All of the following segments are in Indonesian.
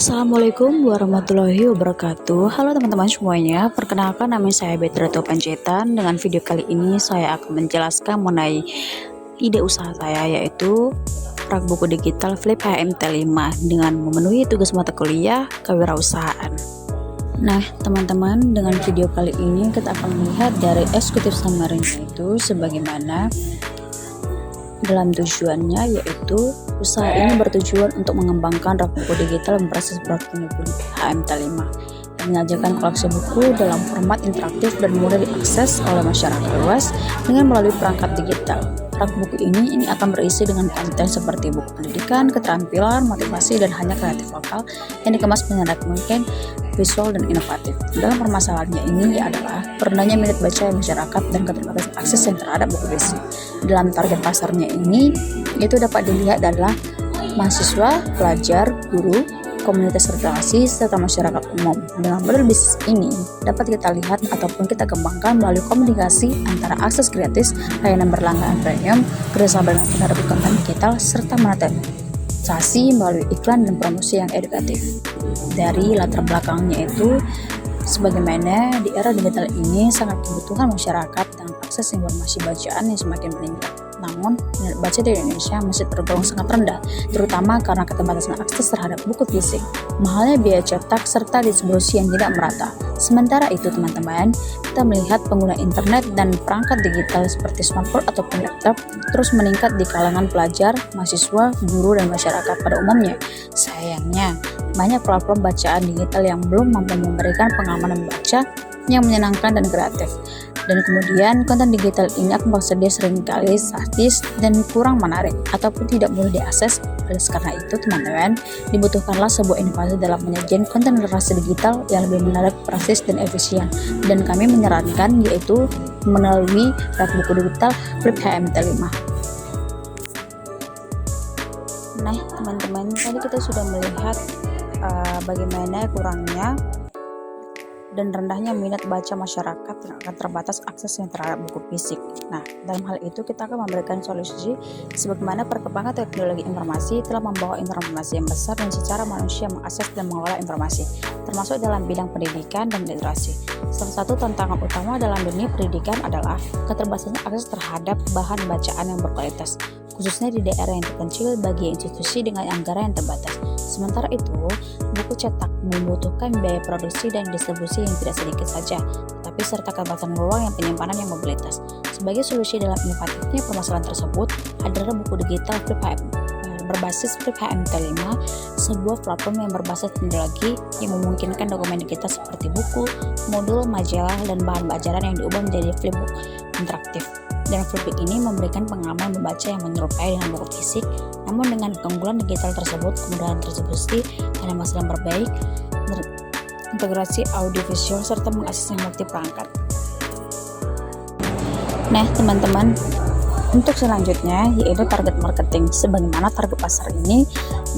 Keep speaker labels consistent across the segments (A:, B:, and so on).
A: Assalamualaikum warahmatullahi wabarakatuh. Halo teman-teman semuanya, perkenalkan nama saya Betrato Panjaitan. Dengan video kali ini saya akan menjelaskan mengenai ide usaha saya, yaitu rak buku digital Flip HMT5 dengan memenuhi tugas mata kuliah kewirausahaan. Nah teman-teman, dengan video kali ini kita akan melihat dari eksekutif summary itu sebagaimana dalam tujuannya, yaitu usaha ini bertujuan untuk mengembangkan rak buku digital berbasis platform HMT5 yang menyajikan koleksi buku dalam format interaktif dan mudah diakses oleh masyarakat luas dengan melalui perangkat digital. Rak buku ini akan berisi dengan konten seperti buku pendidikan, keterampilan, motivasi, dan hanya kreatif lokal yang dikemas menyenangkan mungkin, visual, dan inovatif. Dalam permasalahannya ini adalah rendahnya minat baca masyarakat dan keterbatasan akses yang terhadap buku fisik. Dalam target pasarnya ini, itu dapat dilihat adalah mahasiswa, pelajar, guru, komunitas relasi, serta masyarakat umum. Dengan model bisnis ini dapat kita lihat ataupun kita kembangkan melalui komunikasi antara akses gratis, layanan berlangganan premium, kerjasama dengan penerbit konten digital, serta monetisasi melalui iklan dan promosi yang edukatif. Dari latar belakangnya itu, sebagaimana di era digital ini sangat kebutuhan masyarakat dengan akses informasi bacaan yang semakin meningkat. Namun, minat baca di Indonesia masih tergolong sangat rendah, terutama karena keterbatasan akses terhadap buku fisik, mahalnya biaya cetak, serta distribusi yang tidak merata. Sementara itu teman-teman, kita melihat pengguna internet dan perangkat digital seperti smartphone ataupun laptop terus meningkat di kalangan pelajar, mahasiswa, guru, dan masyarakat pada umumnya. Sayangnya, banyak platform bacaan digital yang belum mampu memberikan pengalaman membaca yang menyenangkan dan kreatif. Dan kemudian konten digital ini akan tersedia seringkali statis dan kurang menarik ataupun tidak mudah diakses. Oleh karena itu teman-teman, dibutuhkanlah sebuah inovasi dalam penyajian konten literasi digital yang lebih menarik, praktis, dan efisien. Dan kami menyarankan yaitu melalui rak buku digital Flip HMT5. Nah teman-teman, tadi kita sudah melihat bagaimana kurangnya dan rendahnya minat baca masyarakat yang akan terbatas akses yang terhadap buku fisik. Nah, dalam hal itu kita akan memberikan solusi sebagaimana perkembangan teknologi informasi telah membawa informasi yang besar dan secara manusia mengakses dan mengelola informasi, termasuk dalam bidang pendidikan dan literasi. Salah satu tantangan utama dalam dunia pendidikan adalah keterbatasan akses terhadap bahan bacaan yang berkualitas, khususnya di daerah yang terpencil bagi institusi dengan anggaran yang terbatas. Sementara itu, buku cetak membutuhkan biaya produksi dan distribusi yang tidak sedikit saja, tetapi serta keterbatasan ruang yang penyimpanan yang mobilitas. Sebagai solusi dalam inovatifnya permasalahan tersebut adalah buku digital berbasis Flip HMT5, sebuah platform yang berbasis teknologi yang memungkinkan dokumen digital seperti buku, modul, majalah, dan bahan pelajaran yang diubah menjadi flipbook interaktif. Dan flipbook ini memberikan pengalaman membaca yang menyerupai dengan buku fisik, namun dengan keunggulan digital tersebut, kemudahan distribusi, animasi yang berbaik, integrasi audiovisual, serta mengakses yang multi perangkat. Nah teman-teman, untuk selanjutnya yaitu target marketing. Sebagaimana target pasar ini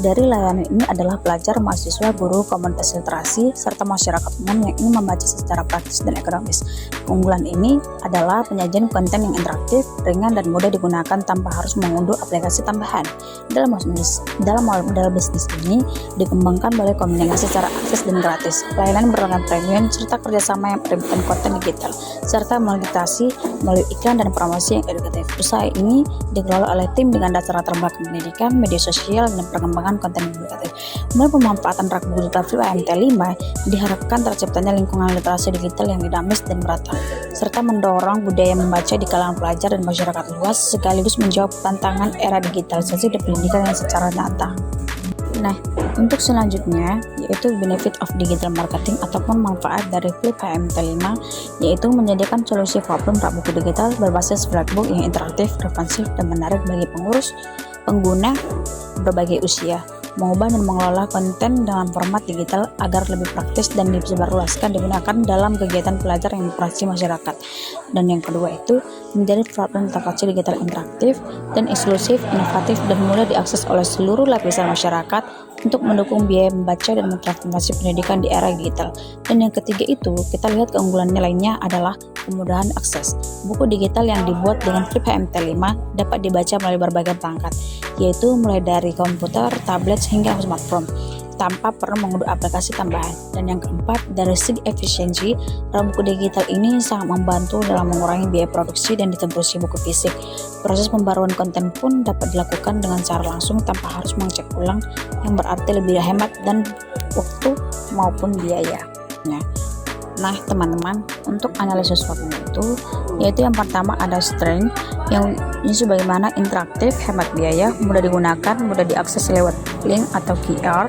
A: dari layanan ini adalah pelajar, mahasiswa, guru, komunitas literasi, serta masyarakat umum yang ingin membaca secara praktis dan ekonomis. Keunggulan ini adalah penyajian konten yang interaktif, ringan, dan mudah digunakan tanpa harus mengunduh aplikasi tambahan. Dalam model bisnis ini dikembangkan melalui komunikasi secara akses dan gratis, layanan berlangganan premium, serta kerjasama yang penerbitan konten digital, serta monetisasi melalui iklan dan promosi yang edukatif. Usaha ini dikelola oleh tim dengan dasar latar belakang pendidikan, media sosial, dan perkembangan konten edukatif. Melalui pemanfaatan rak buku digital Flip HMT5 diharapkan terciptanya lingkungan literasi digital yang dinamis dan merata, serta mendorong budaya membaca di kalangan pelajar dan masyarakat luas, sekaligus menjawab tantangan era digitalisasi dan pendidikan yang secara nyata. Nah, untuk selanjutnya yaitu benefit of digital marketing ataupun manfaat dari Flip HMT5, yaitu menyediakan solusi platform rak buku digital berbasis flipbook yang interaktif, responsif, dan menarik bagi pengguna berbagai usia, mengubah dan mengelola konten dalam format digital agar lebih praktis dan disebarluaskan digunakan dalam kegiatan pelajar yang berinteraksi masyarakat. Dan yang kedua itu menjadi platform transaksi digital interaktif dan eksklusif, inovatif, dan mudah diakses oleh seluruh lapisan masyarakat untuk mendukung biaya membaca dan mentransformasi pendidikan di era digital. Dan yang ketiga itu, kita lihat keunggulannya lainnya adalah kemudahan akses. Buku digital yang dibuat dengan Flip HMT5 dapat dibaca melalui berbagai perangkat, yaitu mulai dari komputer, tablet, hingga smartphone. tanpa perlu mengunduh aplikasi tambahan. Dan yang keempat, dari segi efisiensi, buku digital ini sangat membantu dalam mengurangi biaya produksi dan distribusi buku fisik. Proses pembaruan konten pun dapat dilakukan dengan cara langsung tanpa harus mengecek ulang, yang berarti lebih hemat dan waktu maupun biaya. Nah teman-teman, untuk analisis waktunya itu, yaitu yang pertama ada strength, yang ini sebagaimana interaktif, hemat biaya, mudah digunakan, mudah diakses lewat link atau QR,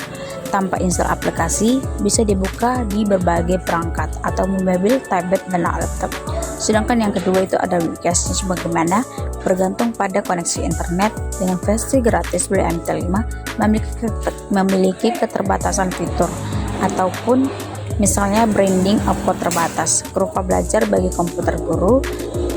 A: tanpa install aplikasi, bisa dibuka di berbagai perangkat atau mobil, tablet, dan laptop. Sedangkan yang kedua itu ada weakness, sebagaimana bergantung pada koneksi internet dengan versi gratis BMT5 memiliki keterbatasan fitur ataupun misalnya branding upload terbatas, berupa belajar bagi komputer guru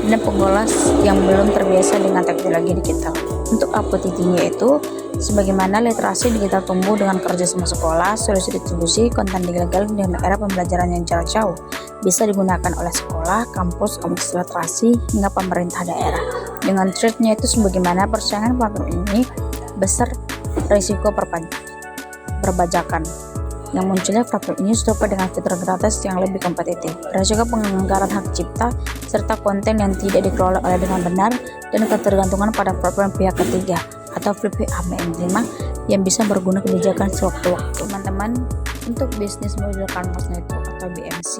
A: dan pengulas yang belum terbiasa dengan teknologi digital. Untuk upload-nya itu sebagaimana literasi digital tumbuh dengan kerjasama sekolah, solusi distribusi konten ilegal dengan era pembelajaran yang jarak jauh bisa digunakan oleh sekolah, kampus, komunitas literasi hingga pemerintah daerah. Dengan threat-nya itu sebagaimana persaingan platform ini besar risiko perbajakan yang munculnya platform ini serupa dengan fitur gratis yang lebih kompetitif, resiko penganggaran hak cipta, serta konten yang tidak dikelola oleh dengan benar, dan ketergantungan pada platform pihak ketiga atau VPN-5 yang bisa berguna kebijakan sewaktu-waktu. Teman-teman, untuk bisnis mobil canvasnya itu atau BMC,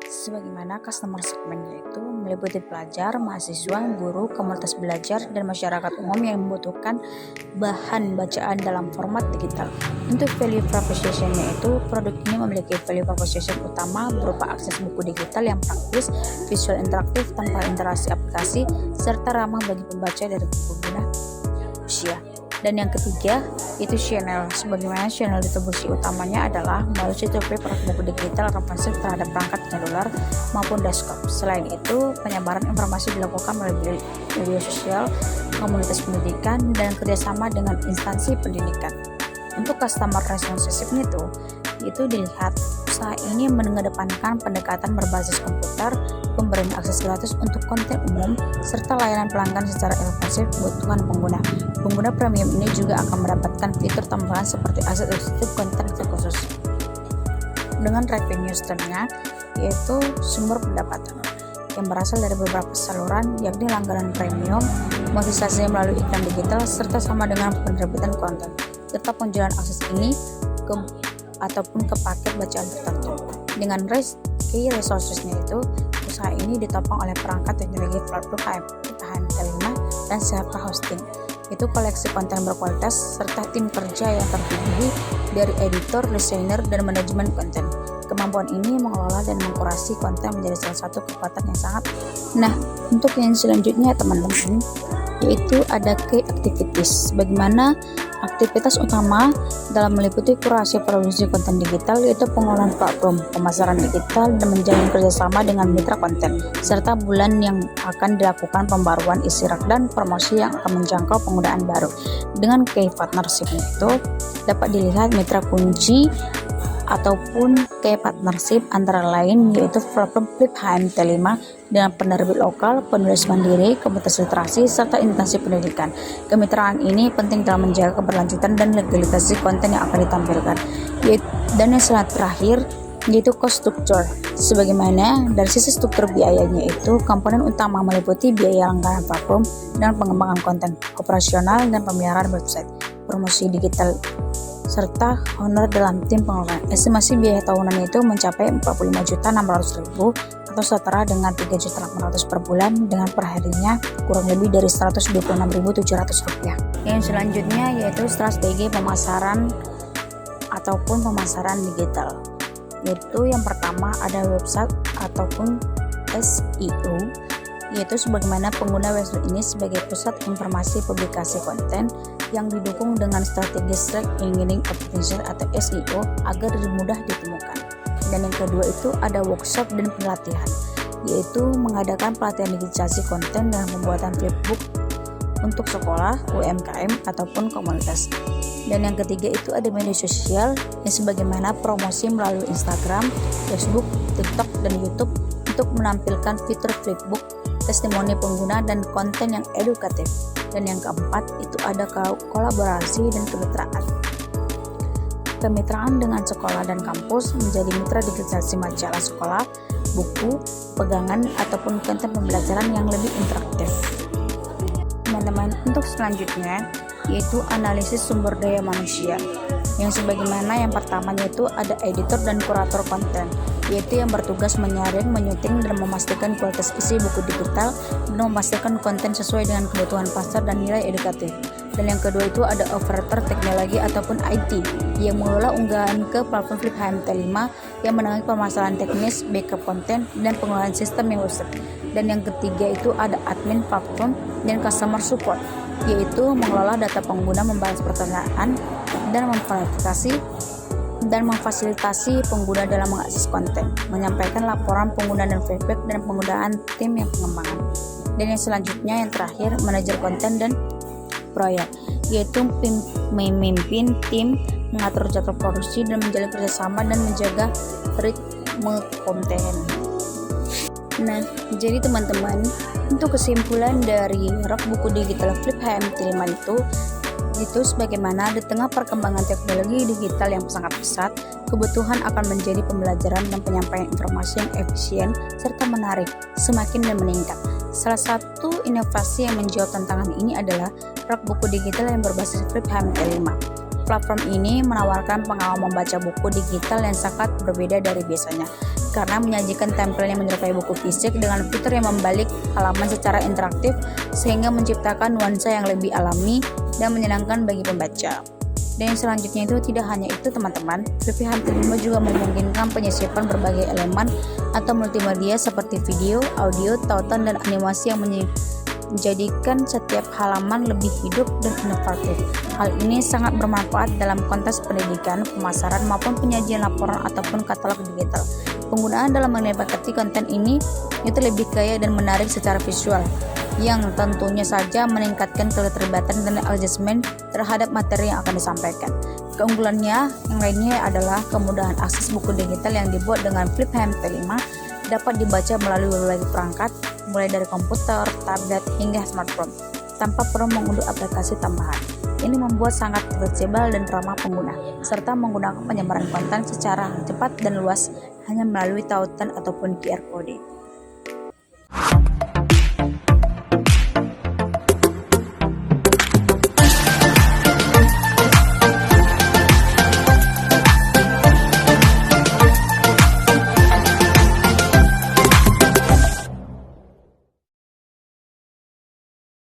A: sebagaimana customer segmennya itu meliputi pelajar, mahasiswa, guru, komunitas belajar, dan masyarakat umum yang membutuhkan bahan bacaan dalam format digital. Untuk value proposition-nya itu, produk ini memiliki value proposition utama berupa akses buku digital yang praktis, visual interaktif tanpa interaksi aplikasi, serta ramah bagi pembaca dari pengguna usia. Dan yang ketiga itu channel, sebagaimana channel distribusi utamanya adalah melalui C2P produk buku digital responsif terhadap perangkat seluler maupun desktop. Selain itu, penyebaran informasi dilakukan melalui media sosial, komunitas pendidikan, dan kerjasama dengan instansi pendidikan. Untuk customer responsiveness itu dilihat usaha ini mengedepankan pendekatan berbasis komputer, pemberian akses gratis untuk konten umum, serta layanan pelanggan secara responsif kebutuhan pengguna. Pengguna premium ini juga akan mendapatkan fitur tambahan seperti akses eksklusif konten khusus. Dengan revenue stream-nya, yaitu sumber pendapatan yang berasal dari beberapa saluran, yakni langganan premium, monetisasi melalui iklan digital, serta sama dengan penerbitan konten, serta penjualan akses ini ataupun ke paket bacaan tertentu. Dengan key resources-nya itu, usaha ini ditopang oleh perangkat teknologi platform HTML5 dan server hosting. Itu koleksi konten berkualitas serta tim kerja yang terdiri dari editor, desainer, dan manajemen konten. Kemampuan ini mengelola dan mengkurasi konten menjadi salah satu kekuatan yang sangat. Nah, untuk yang selanjutnya teman-teman, yaitu ada key activities. Bagaimana aktivitas utama dalam meliputi kurasi produksi konten digital, yaitu pengolahan platform, pemasaran digital, dan menjalin kerjasama dengan mitra konten, serta bulan yang akan dilakukan pembaruan isi rak dan promosi yang akan menjangkau penggunaan baru. Dengan key partnership itu dapat dilihat mitra kunci ataupun key partnership antara lain yaitu platform Flip HTML5 dengan penerbit lokal, penulis mandiri, komunitas literasi, serta instansi pendidikan. Kemitraan ini penting dalam menjaga keberlanjutan dan legalisasi konten yang akan ditampilkan. Dan yang terakhir yaitu cost structure. Sebagaimana dari sisi struktur biayanya itu, komponen utama meliputi biaya langganan platform dan pengembangan konten, operasional dan pemeliharaan website, promosi digital, serta honor dalam tim pengelola. Estimasi biaya tahunan itu mencapai 45.600.000 atau setara dengan 3.800.000 per bulan, dengan perharinya kurang lebih dari 126.700 rupiah. Yang selanjutnya yaitu strategi pemasaran ataupun pemasaran digital. Yaitu yang pertama ada website ataupun SEO, yaitu sebagaimana pengguna website ini sebagai pusat informasi publikasi konten yang didukung dengan strategi search engine optimization atau SEO agar mudah ditemukan. Dan yang kedua itu ada workshop dan pelatihan, yaitu mengadakan pelatihan digitalisasi konten dan pembuatan flipbook untuk sekolah, UMKM ataupun komunitas. Dan yang ketiga itu ada media sosial yang sebagaimana promosi melalui Instagram, Facebook, TikTok, dan YouTube untuk menampilkan fitur flipbook, testimoni pengguna, dan konten yang edukatif. Dan yang keempat itu ada kolaborasi dan kemitraan. kemitraan dengan sekolah dan kampus, menjadi mitra digitalisasi majalah sekolah, buku, pegangan, ataupun konten pembelajaran yang lebih interaktif. Teman-teman, untuk selanjutnya yaitu analisis sumber daya manusia, yang sebagaimana yang pertamanya itu ada editor dan kurator konten, yaitu yang bertugas menyaring, menyuting, dan memastikan kualitas isi buku digital dan memastikan konten sesuai dengan kebutuhan pasar dan nilai edukatif. Dan yang kedua itu ada operator teknologi ataupun IT yang mengelola unggahan ke platform Flip HMT5 yang menangani permasalahan teknis, backup konten, dan pengelolaan sistem yang rusak. Dan yang ketiga itu ada admin platform dan customer support, yaitu mengelola data pengguna, membalas pertanyaan, dan memfasilitasi pengguna dalam mengakses konten, menyampaikan laporan pengguna dan feedback, dan penggunaan tim yang pengembangan. Dan yang selanjutnya yang terakhir manajer konten dan proyek, yaitu memimpin tim, mengatur jadwal produksi, dan menjalin kerjasama dan menjaga ritme konten. Nah, jadi teman-teman, untuk kesimpulan dari rak buku digital Flip HMT5 itu sebagaimana di tengah perkembangan teknologi digital yang sangat pesat, kebutuhan akan menjadi pembelajaran dan penyampaian informasi yang efisien serta menarik semakin dan meningkat. Salah satu inovasi yang menjawab tantangan ini adalah rak buku digital yang berbasis Flip HMT5. Platform ini menawarkan pengalaman membaca buku digital yang sangat berbeda dari biasanya, karena menyajikan tempel yang menyerupai buku fisik dengan fitur yang membalik halaman secara interaktif sehingga menciptakan nuansa yang lebih alami dan menyenangkan bagi pembaca. Dan yang selanjutnya itu tidak hanya itu teman-teman, Flip HMT5 juga memungkinkan penyisipan berbagai elemen atau multimedia seperti video, audio, tautan, dan animasi yang menjadikan setiap halaman lebih hidup dan inovatif. Hal ini sangat bermanfaat dalam konteks pendidikan, pemasaran, maupun penyajian laporan ataupun katalog digital. Penggunaan dalam menyepakati konten ini itu lebih kaya dan menarik secara visual, yang tentunya saja meningkatkan keterlibatan dan adjustment terhadap materi yang akan disampaikan. Keunggulannya yang lainnya adalah kemudahan akses buku digital yang dibuat dengan Flip HMT5 dapat dibaca melalui berbagai perangkat, mulai dari komputer, tablet, hingga smartphone, tanpa perlu mengunduh aplikasi tambahan. Ini membuat sangat fleksibel dan ramah pengguna, serta menggunakan penyebaran konten secara cepat dan luas hanya melalui tautan ataupun QR code.